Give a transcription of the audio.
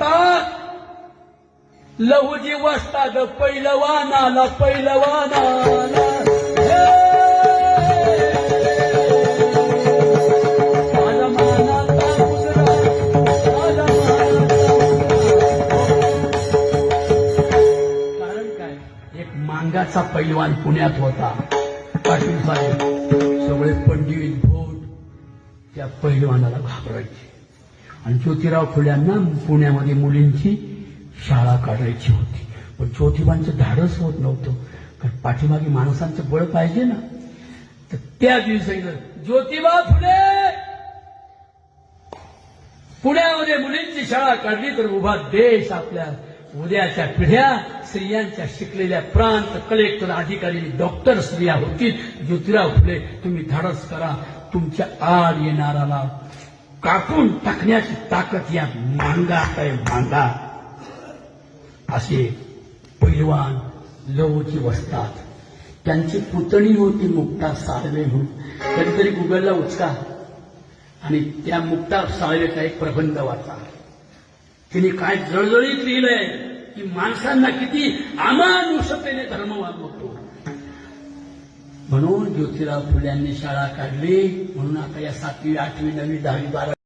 वस्ताद लहुजी वस्ताद पैलवान आला पैलवान आला मांगाचा पैलवान पुण्यात होता. पाटील साहेब सगळे पंडित भोट त्या पैलवानाला घाबरायचे. आणि ज्योतिराव फुल्यांना पुण्यामध्ये मुलींची शाळा काढायची होती. पण ज्योतिबांचं धाडस होत नव्हतं, कारण पाठीमागे माणसांचं बळ पाहिजे ना. तर त्या दिवशी ज्योतिबा फुले पुण्यामध्ये मुलींची शाळा काढली तर उभा देश आपल्या उद्याच्या पिढ्या स्त्रियांच्या शिकलेल्या प्रांत कलेक्टर अधिकारी डॉक्टर स्त्रिया होतील. ज्योतिराव फुले तुम्ही धाडस करा, तुमच्या आड येणाराला कापून टाकण्याची ताकद या मांगात आहे. मांगा असे पैलवान लवची वस्ताद. त्यांची पुतणी होती मुक्ता साळवे म्हणून. कधीतरी गुगलला उचका आणि त्या मुक्ता साळवेचा एक प्रबंध वाचा. तिने काय जळजळीत लिहिलंय की माणसांना किती अमानुषतेने धर्म वागवतो. म्हणून ज्योतिराव फुल्यांनी शाळा काढली. म्हणून आता या 7वी 8वी 9वी 10वी 12वी